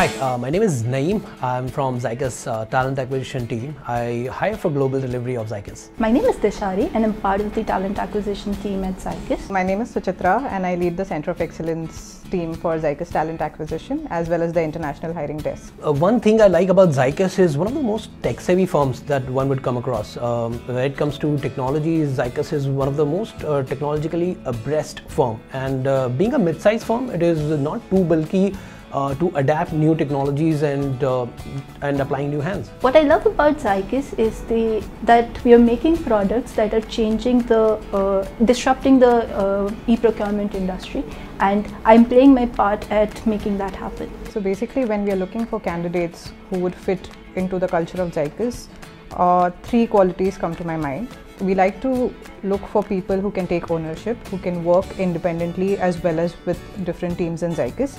Hi, my name is Naeem. I'm from Zycus talent acquisition team. I hire for global delivery of Zycus. My name is Dishari and I'm part of the talent acquisition team at Zycus. My name is Suchitra and I lead the Center of Excellence team for Zycus talent acquisition as well as the international hiring desk. One thing I like about Zycus is one of the most tech-savvy firms that one would come across. When it comes to technology, Zycus is one of the most technologically abreast firm. And being a mid-sized firm, it is not too bulky to adapt new technologies and applying new hands. What I love about Zycus is that we are making products that are changing disrupting the e-procurement industry, and I'm playing my part at making that happen. So basically, when we are looking for candidates who would fit into the culture of Zycus, three qualities come to my mind. We like to look for people who can take ownership, who can work independently as well as with different teams in Zycus.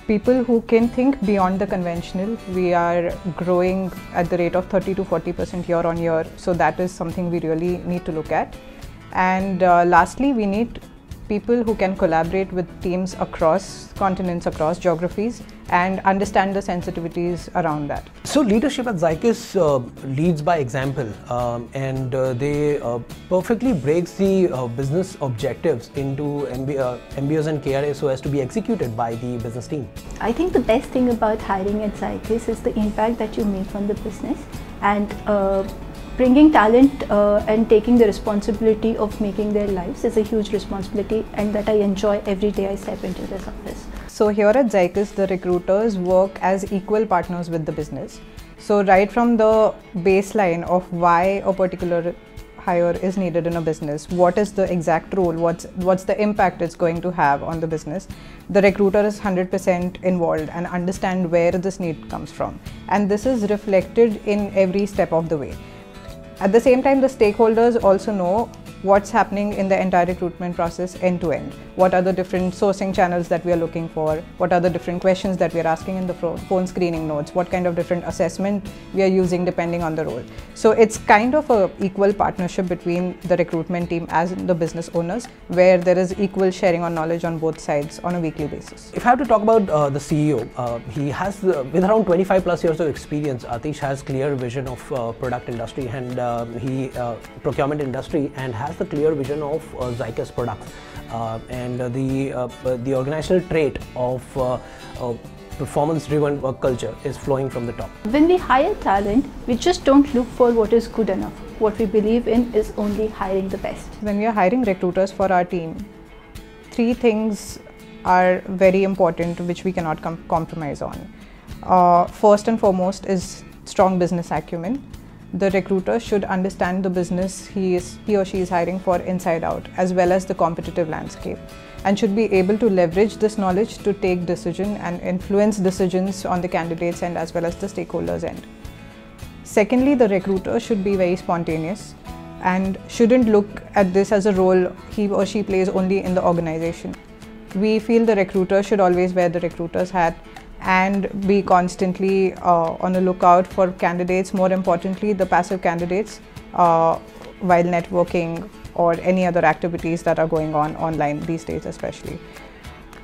People who can think beyond the conventional. We are growing at the rate of 30 to 40% year on year, so that is something we really need to look at. And lastly, we need people who can collaborate with teams across continents, across geographies, and understand the sensitivities around that. So leadership at Zycus leads by example, and they perfectly breaks the business objectives into MBOs and KRA so as to be executed by the business team. I think the best thing about hiring at Zycus is the impact that you make on the business, and bringing talent and taking the responsibility of making their lives is a huge responsibility, and that I enjoy every day I step into this office. So here at Zycus, the recruiters work as equal partners with the business. So right from the baseline of why a particular hire is needed in a business, what is the exact role, what's the impact it's going to have on the business, the recruiter is 100% involved and understand where this need comes from. And this is reflected in every step of the way. At the same time, the stakeholders also know what's happening in the entire recruitment process end to end. What are the different sourcing channels that we are looking for? What are the different questions that we are asking in the phone screening notes? What kind of different assessment we are using depending on the role? So it's kind of an equal partnership between the recruitment team as the business owners, where there is equal sharing on knowledge on both sides on a weekly basis. If I have to talk about the CEO, he has, with around 25 plus years of experience, Atish has clear vision of product industry and procurement industry, and has the clear vision of Zycus products, and the organizational trait of performance-driven work culture is flowing from the top. When we hire talent, we just don't look for what is good enough. What we believe in is only hiring the best. When we are hiring recruiters for our team, three things are very important which we cannot compromise on. First and foremost is strong business acumen. The recruiter should understand the business he or she is hiring for inside out, as well as the competitive landscape, and should be able to leverage this knowledge to take decision and influence decisions on the candidates end as well as the stakeholders end. Secondly, the recruiter should be very spontaneous and shouldn't look at this as a role he or she plays only in the organization. We feel the recruiter should always wear the recruiter's hat and be constantly on the lookout for candidates, more importantly the passive candidates, while networking or any other activities that are going on online these days especially.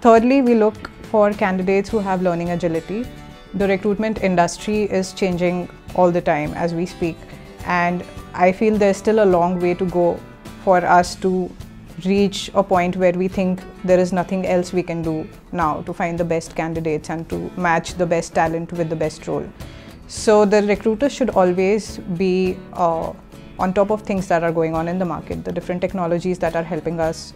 Thirdly, we look for candidates who have learning agility. The recruitment industry is changing all the time as we speak, and I feel there's still a long way to go for us to reach a point where we think there is nothing else we can do now to find the best candidates and to match the best talent with the best role. So the recruiter should always be on top of things that are going on in the market, the different technologies that are helping us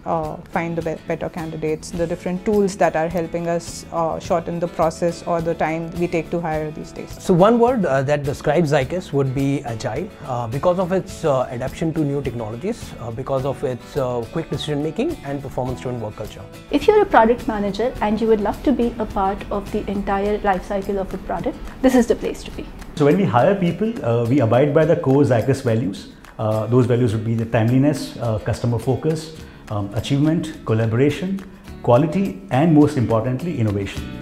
find the better candidates, the different tools that are helping us shorten the process or the time we take to hire these days. So one word that describes Zycus would be agile, because of its adaptation to new technologies, because of its quick decision making and performance-driven work culture. If you're a product manager and you would love to be a part of the entire life cycle of a product, this is the place to be. So when we hire people, we abide by the core Zycus values. Those values would be the timeliness, customer focus, achievement, collaboration, quality, and most importantly, innovation.